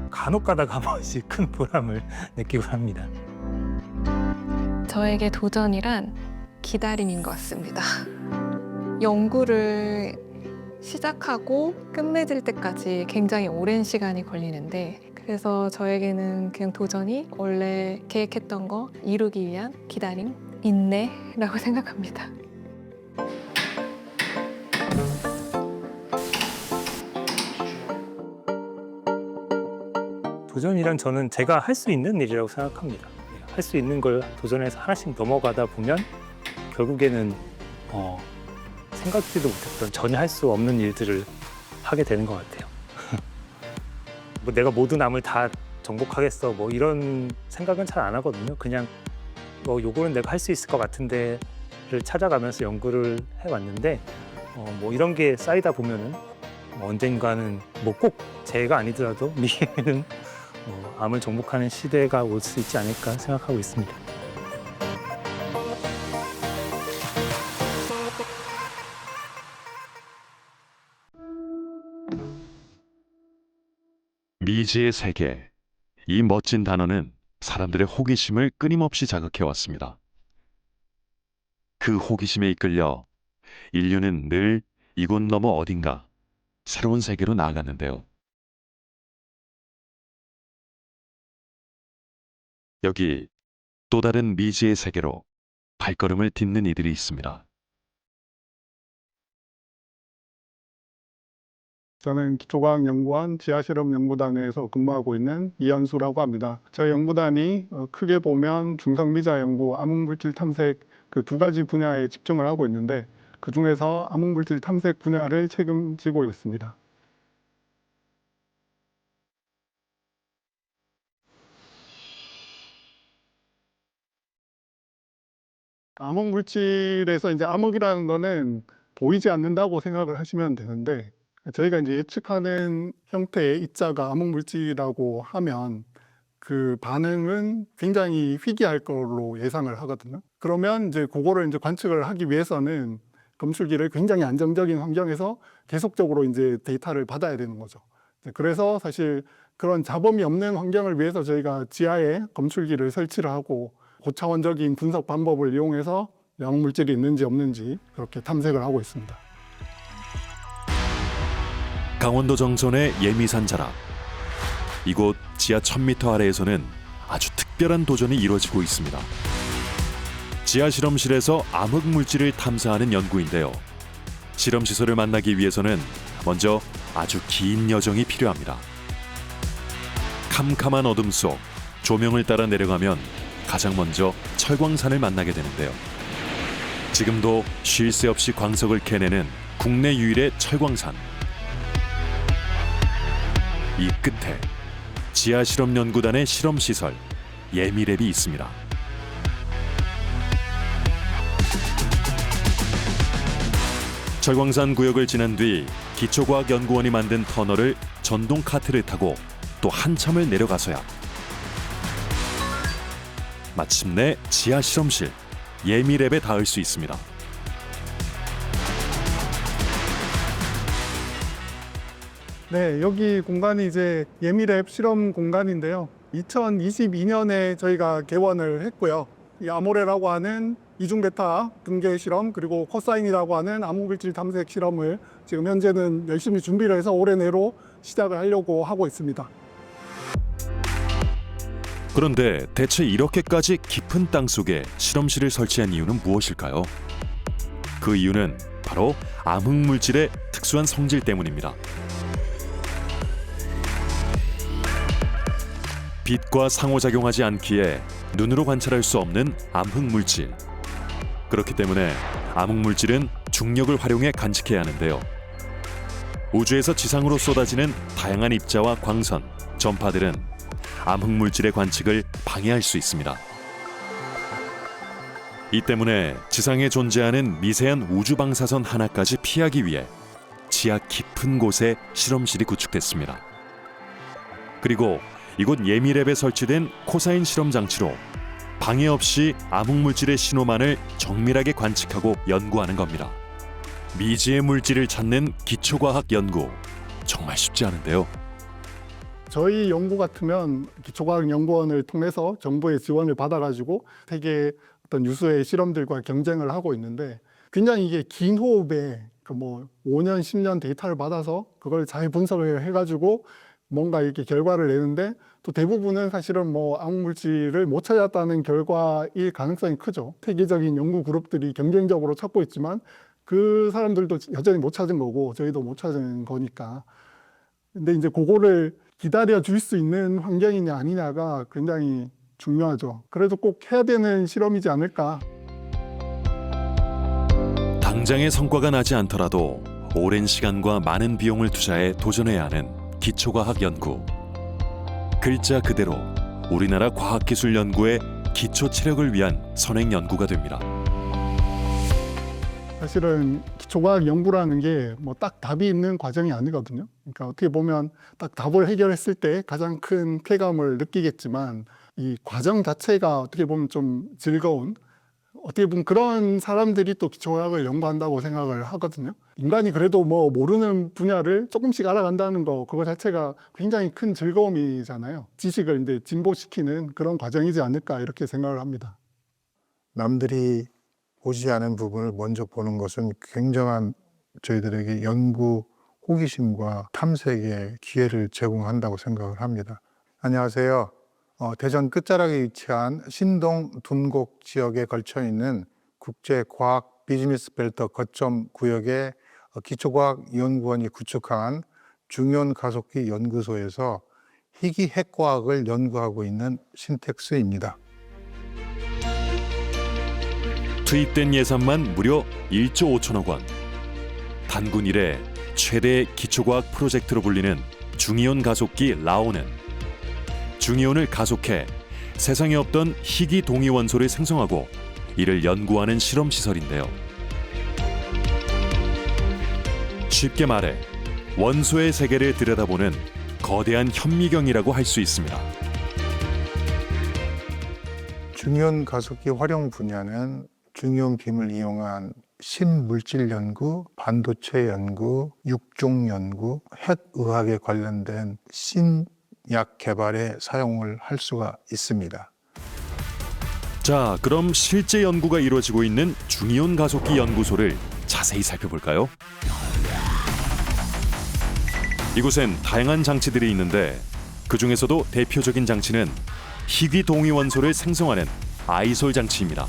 간혹 가다가 한 번씩 큰 보람을 느끼고 합니다. 저에게 도전이란 기다림인 것 같습니다. 연구를 시작하고 끝맺을 때까지 굉장히 오랜 시간이 걸리는데 그래서 저에게는 그냥 도전이 원래 계획했던 거 이루기 위한 기다림, 인내라고 생각합니다. 도전이란 저는 제가 할 수 있는 일이라고 생각합니다. 할 수 있는 걸 도전해서 하나씩 넘어가다 보면 결국에는 생각지도 못했던 전혀 할 수 없는 일들을 하게 되는 것 같아요. 뭐 내가 모든 남을 다 정복하겠어 뭐 이런 생각은 잘 안 하거든요. 그냥 요거는 내가 할 수 있을 것 같은데를 찾아가면서 연구를 해왔는데 뭐 이런 게 쌓이다 보면은 언젠가는 뭐 꼭 제가 아니더라도 미래에는 암을 정복하는 시대가 올 수 있지 않을까 생각하고 있습니다. 미지의 세계. 이 멋진 단어는 사람들의 호기심을 끊임없이 자극해왔습니다. 그 호기심에 이끌려 인류는 늘 이곳 너머 어딘가 새로운 세계로 나아갔는데요. 여기 또 다른 미지의 세계로 발걸음을 딛는 이들이 있습니다. 저는 기초과학연구원 지하실험연구단에서 근무하고 있는 이현수라고 합니다. 저희 연구단이 크게 보면 중성미자 연구, 암흑물질 탐색 그 두 가지 분야에 집중을 하고 있는데 그 중에서 암흑물질 탐색 분야를 책임지고 있습니다. 암흑물질에서 이제 암흑이라는 거는 보이지 않는다고 생각을 하시면 되는데 저희가 이제 예측하는 형태의 입자가 암흑물질이라고 하면 그 반응은 굉장히 희귀할 걸로 예상을 하거든요. 그러면 이제 그거를 이제 관측을 하기 위해서는 검출기를 굉장히 안정적인 환경에서 계속적으로 이제 데이터를 받아야 되는 거죠. 그래서 사실 그런 잡음이 없는 환경을 위해서 저희가 지하에 검출기를 설치를 하고 고차원적인 분석 방법을 이용해서 암흑물질이 있는지 없는지 그렇게 탐색을 하고 있습니다. 강원도 정선의 예미산 자락. 이곳 지하 1000m 아래에서는 아주 특별한 도전이 이루어지고 있습니다. 지하 실험실에서 암흑 물질을 탐사하는 연구인데요. 실험 시설을 만나기 위해서는 먼저 아주 긴 여정이 필요합니다. 캄캄한 어둠 속 조명을 따라 내려가면 가장 먼저 철광산을 만나게 되는데요. 지금도 쉴 새 없이 광석을 캐내는 국내 유일의 철광산. 이 끝에 지하실험연구단의 실험시설 예미랩이 있습니다. 철광산 구역을 지난 뒤 기초과학연구원이 만든 터널을 전동 카트를 타고 또 한참을 내려가서야 마침내 지하실험실 예미랩에 닿을 수 있습니다. 네, 여기 공간이 이제 예미랩 실험 공간인데요. 2022년에 저희가 개원을 했고요. 이 아모레라고 하는 이중베타 등계 실험 그리고 코사인이라고 하는 암흑물질 탐색 실험을 지금 현재는 열심히 준비를 해서 올해 내로 시작을 하려고 하고 있습니다. 그런데 대체 이렇게까지 깊은 땅 속에 실험실을 설치한 이유는 무엇일까요? 그 이유는 바로 암흑물질의 특수한 성질 때문입니다. 빛과 상호작용하지 않기에 눈으로 관찰할 수 없는 암흑물질. 그렇기 때문에 암흑물질은 중력을 활용해 관측해야 하는데요. 우주에서 지상으로 쏟아지는 다양한 입자와 광선, 전파들은 암흑물질의 관측을 방해할 수 있습니다. 이 때문에 지상에 존재하는 미세한 우주 방사선 하나까지 피하기 위해 지하 깊은 곳에 실험실이 구축됐습니다. 그리고 이곳 예미랩에 설치된 코사인 실험 장치로 방해 없이 암흑물질의 신호만을 정밀하게 관측하고 연구하는 겁니다. 미지의 물질을 찾는 기초과학 연구, 정말 쉽지 않은데요. 저희 연구 같으면 기초과학연구원을 통해서 정부의 지원을 받아가지고 세계 어떤 유수의 실험들과 경쟁을 하고 있는데 굉장히 이게 긴 호흡에 그 뭐 5년, 10년 데이터를 받아서 그걸 잘 분석을 해가지고 뭔가 이렇게 결과를 내는데 또 대부분은 사실은 뭐 암흑물질을 못 찾았다는 결과일 가능성이 크죠. 세계적인 연구 그룹들이 경쟁적으로 찾고 있지만 그 사람들도 여전히 못 찾은 거고 저희도 못 찾은 거니까. 근데 이제 그거를 기다려 줄 수 있는 환경이냐 아니냐가 굉장히 중요하죠. 그래도 꼭 해야 되는 실험이지 않을까. 당장의 성과가 나지 않더라도 오랜 시간과 많은 비용을 투자해 도전해야 하는 기초과학 연구. 글자 그대로 우리나라 과학기술연구의 기초 체력을 위한 선행 연구가 됩니다. 사실은 기초과학 연구라는 게 뭐 딱 답이 있는 과정이 아니거든요. 그러니까 어떻게 보면 딱 답을 해결했을 때 가장 큰 쾌감을 느끼겠지만 이 과정 자체가 어떻게 보면 좀 즐거운, 어떻게 보면 그런 사람들이 또 기초과학을 연구한다고 생각을 하거든요. 인간이 그래도 뭐 모르는 분야를 조금씩 알아간다는 거, 그거 자체가 굉장히 큰 즐거움이잖아요. 지식을 이제 진보시키는 그런 과정이지 않을까 이렇게 생각을 합니다. 남들이 보지 않은 부분을 먼저 보는 것은 굉장한 저희들에게 연구 호기심과 탐색의 기회를 제공한다고 생각을 합니다. 안녕하세요. 대전 끝자락에 위치한 신동 둔곡 지역에 걸쳐 있는 국제과학 비즈니스 벨트 거점 구역의 기초과학연구원이 구축한 중요한 가속기 연구소에서 희귀 핵과학을 연구하고 있는 신텍스입니다. 투입된 예산만 무려 1조 5천억 원. 단군 이래 최대 기초과학 프로젝트로 불리는 중이온 가속기 라오는 중이온을 가속해 세상에 없던 희귀 동위 원소를 생성하고 이를 연구하는 실험 시설인데요. 쉽게 말해 원소의 세계를 들여다보는 거대한 현미경이라고 할 수 있습니다. 중이온 가속기 활용 분야는 중이온 빔을 이용한 신물질 연구, 반도체 연구, 육종 연구, 핵의학에 관련된 신약 개발에 사용을 할 수가 있습니다. 자, 그럼 실제 연구가 이루어지고 있는 중이온 가속기 연구소를 자세히 살펴볼까요? 이곳엔 다양한 장치들이 있는데 그 중에서도 대표적인 장치는 희귀 동위 원소를 생성하는 아이솔 장치입니다.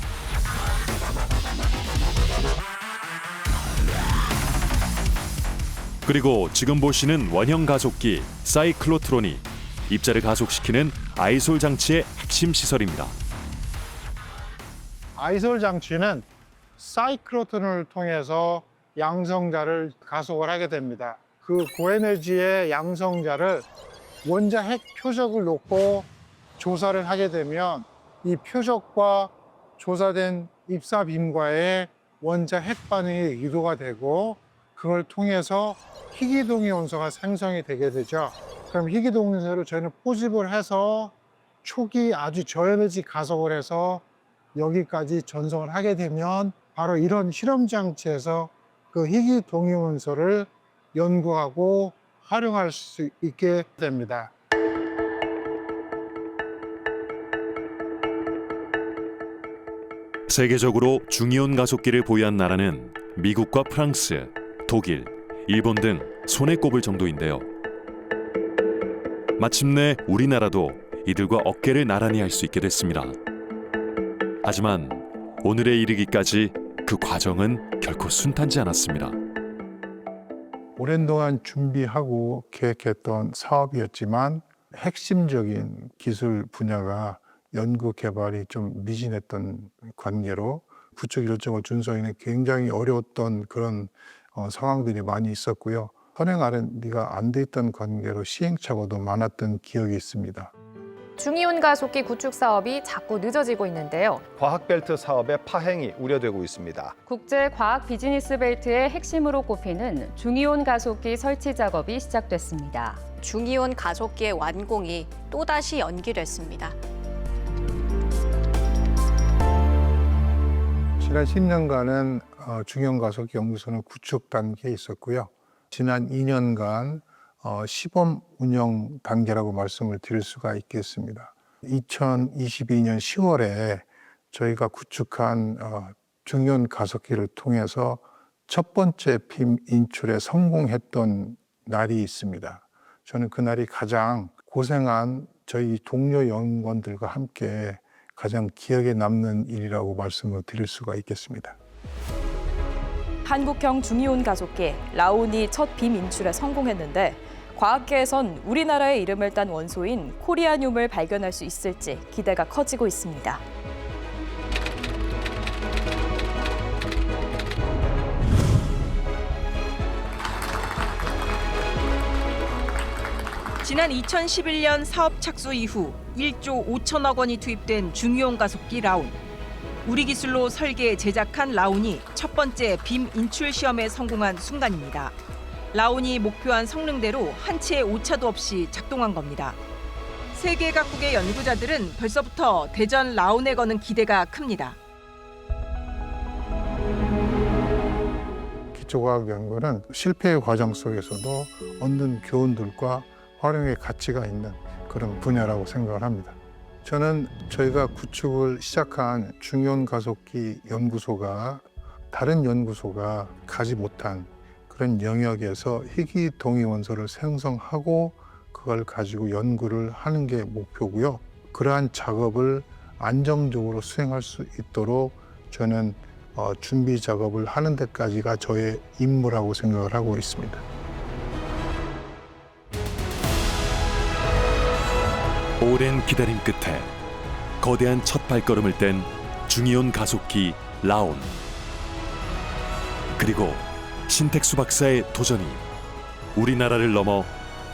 그리고 지금 보시는 원형 가속기 사이클로트론이 입자를 가속시키는 아이솔 장치의 핵심 시설입니다. 아이솔 장치는 사이클로트론을 통해서 양성자를 가속을 하게 됩니다. 그 고에너지의 양성자를 원자 핵 표적을 놓고 조사를 하게 되면 이 표적과 조사된 입사빔과의 원자 핵 반응이 유도가 되고 그걸 통해서 희귀동위 원소가 생성이 되게 되죠. 그럼 희귀동위 원소를 저희는 포집을 해서 초기 아주 저에너지 가속을 해서 여기까지 전송을 하게 되면 바로 이런 실험 장치에서 그 희귀동위 원소를 연구하고 활용할 수 있게 됩니다. 세계적으로 중이온 가속기를 보유한 나라는 미국과 프랑스, 독일, 일본 등 손에 꼽을 정도인데요. 마침내 우리나라도 이들과 어깨를 나란히 할 수 있게 됐습니다. 하지만 오늘에 이르기까지 그 과정은 결코 순탄치 않았습니다. 오랜 동안 준비하고 계획했던 사업이었지만 핵심적인 기술 분야가 연구 개발이 좀 미진했던 관계로 구축 일정을 준수하기는 굉장히 어려웠던 그런 상황들이 많이 있었고요. 선행 R&D가 안 돼 있던 관계로 시행착오도 많았던 기억이 있습니다. 중이온 가속기 구축 사업이 자꾸 늦어지고 있는데요. 과학벨트 사업의 파행이 우려되고 있습니다. 국제 과학 비즈니스 벨트의 핵심으로 꼽히는 중이온 가속기 설치 작업이 시작됐습니다. 중이온 가속기의 완공이 또다시 연기됐습니다. 지난 10년간은 중이온 가속기 연구소는 구축 단계에 있었고요. 지난 2년간 시범 운영 단계라고 말씀을 드릴 수가 있겠습니다. 2022년 10월에 저희가 구축한 중요한 가속기를 통해서 첫 번째 빔 인출에 성공했던 날이 있습니다. 저는 그날이 가장 고생한 저희 동료 연구원들과 함께 가장 기억에 남는 일이라고 말씀을 드릴 수가 있겠습니다. 한국형 중이온 가속기 라온이 첫 빔 인출에 성공했는데 과학계에선 우리나라의 이름을 딴 원소인 코리아늄을 발견할 수 있을지 기대가 커지고 있습니다. 지난 2011년 사업 착수 이후 1조 5천억 원이 투입된 중이온 가속기 라온. 우리 기술로 설계 제작한 라온이 첫 번째 빔 인출 시험에 성공한 순간입니다. 라온이 목표한 성능대로 한 치의 오차도 없이 작동한 겁니다. 세계 각국의 연구자들은 벌써부터 대전 라온에 거는 기대가 큽니다. 기초과학 연구는 실패의 과정 속에서도 얻는 교훈들과 활용의 가치가 있는 그런 분야라고 생각을 합니다. 저는 저희가 구축을 시작한 중이온 가속기 연구소가 다른 연구소가 가지 못한 그런 영역에서 희귀 동위원소를 생성하고 그걸 가지고 연구를 하는 게 목표고요. 그러한 작업을 안정적으로 수행할 수 있도록 저는 준비 작업을 하는 데까지가 저의 임무라고 생각을 하고 있습니다. 오랜 기다림 끝에 거대한 첫 발걸음을 뗀 중이온 가속기 라온. 그리고 신택수 박사의 도전이 우리나라를 넘어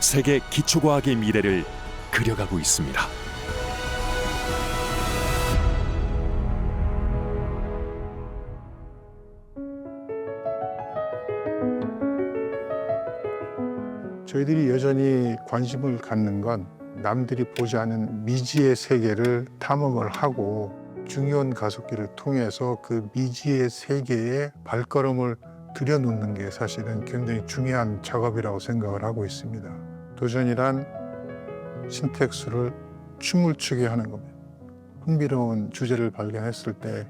세계 기초과학의 미래를 그려가고 있습니다. 저희들이 여전히 관심을 갖는 건 남들이 보지 않은 미지의 세계를 탐험을 하고 중이온 가속기를 통해서 그 미지의 세계에 발걸음을 들여놓는 게 사실은 굉장히 중요한 작업이라고 생각을 하고 있습니다. 도전이란 신택수를 춤을 추게 하는 겁니다. 흥미로운 주제를 발견했을 때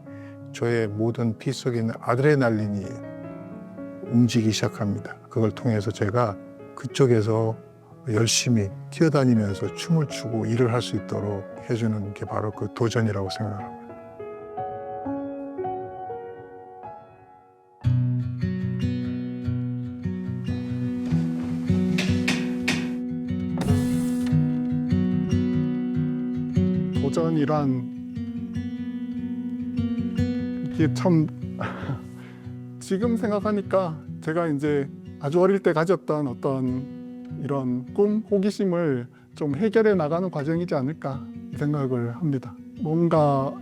저의 모든 피 속에 있는 아드레날린이 움직이기 시작합니다. 그걸 통해서 제가 그쪽에서 열심히 뛰어다니면서 춤을 추고 일을 할 수 있도록 해주는 게 바로 그 도전이라고 생각합니다. 도전이란 이게 참 지금 생각하니까 제가 이제 아주 어릴 때 가졌던 어떤 이런 꿈, 호기심을 좀 해결해 나가는 과정이지 않을까 생각을 합니다. 뭔가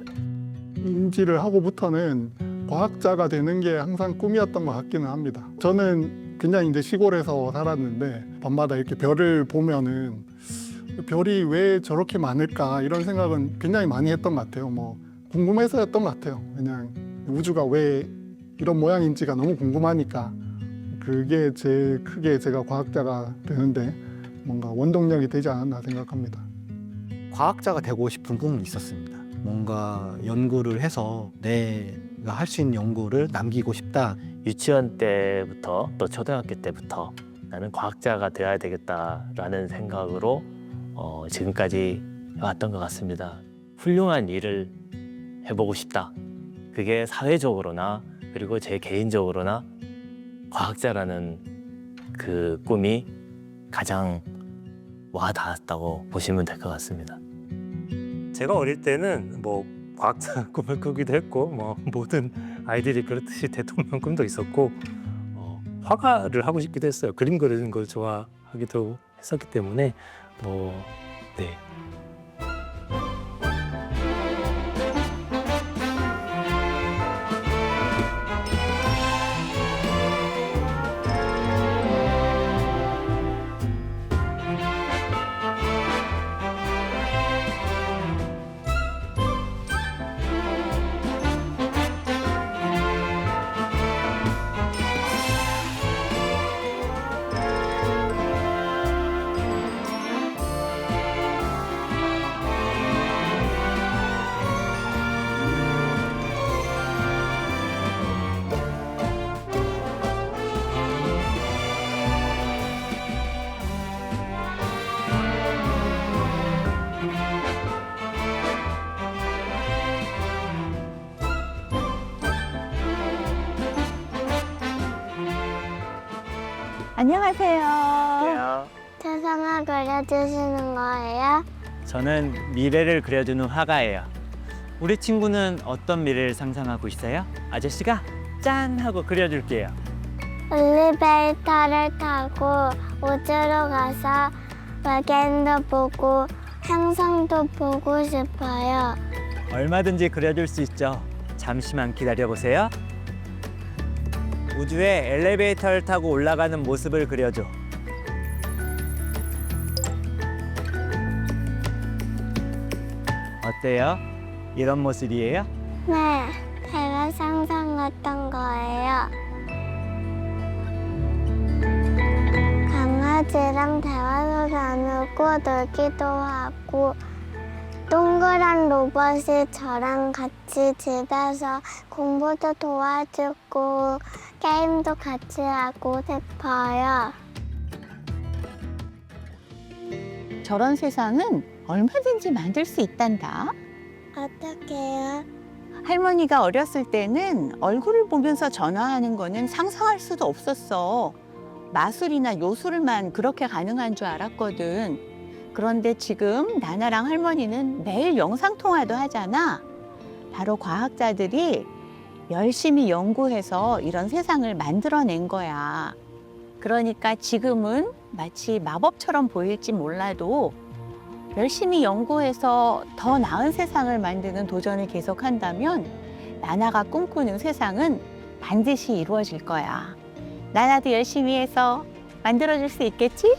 인지를 하고부터는 과학자가 되는 게 항상 꿈이었던 것 같기는 합니다. 저는 그냥 이제 시골에서 살았는데 밤마다 이렇게 별을 보면은 별이 왜 저렇게 많을까 이런 생각은 굉장히 많이 했던 것 같아요. 뭐 궁금해서였던 것 같아요. 그냥 우주가 왜 이런 모양인지가 너무 궁금하니까 그게 제일 크게 제가 과학자가 되는데 뭔가 원동력이 되지 않았나 생각합니다. 과학자가 되고 싶은 꿈은 있었습니다. 뭔가 연구를 해서 내가 할 수 있는 연구를 남기고 싶다. 유치원 때부터 또 초등학교 때부터 나는 과학자가 되어야 되겠다라는 생각으로 지금까지 해왔던 것 같습니다. 훌륭한 일을 해보고 싶다. 그게 사회적으로나 그리고 제 개인적으로나 과학자라는 그 꿈이 가장 와 닿았다고 보시면 될 것 같습니다. 제가 어릴 때는 뭐 과학자 꿈을 꾸기도 했고 뭐 모든 아이들이 그렇듯이 대통령 꿈도 있었고 화가를 하고 싶기도 했어요. 그림 그리는 걸 좋아하기도 했었기 때문에 네. 안녕하세요. 세상을 그려주시는 거예요? 저는 미래를 그려주는 화가예요. 우리 친구는 어떤 미래를 상상하고 있어요? 아저씨가 짠 하고 그려줄게요. 엘리베이터를 타고 우주로 가서 외계인도 보고 행성도 보고 싶어요. 얼마든지 그려줄 수 있죠. 잠시만 기다려보세요. 우주에 엘리베이터를 타고 올라가는 모습을 그려줘. 어때요? 이런 모습이에요? 네, 제가 상상했던 거예요. 강아지랑 대화도 나누고 놀기도 하고 동그란 로봇이 저랑 같이 집에서 공부도 도와주고 게임도 같이 하고 싶어요. 저런 세상은 얼마든지 만들 수 있단다. 어떡해요? 할머니가 어렸을 때는 얼굴을 보면서 전화하는 거는 상상할 수도 없었어. 마술이나 요술만 그렇게 가능한 줄 알았거든. 그런데 지금 나나랑 할머니는 매일 영상통화도 하잖아. 바로 과학자들이 열심히 연구해서 이런 세상을 만들어낸 거야. 그러니까 지금은 마치 마법처럼 보일지 몰라도 열심히 연구해서 더 나은 세상을 만드는 도전을 계속한다면 나나가 꿈꾸는 세상은 반드시 이루어질 거야. 나나도 열심히 해서 만들어줄 수 있겠지?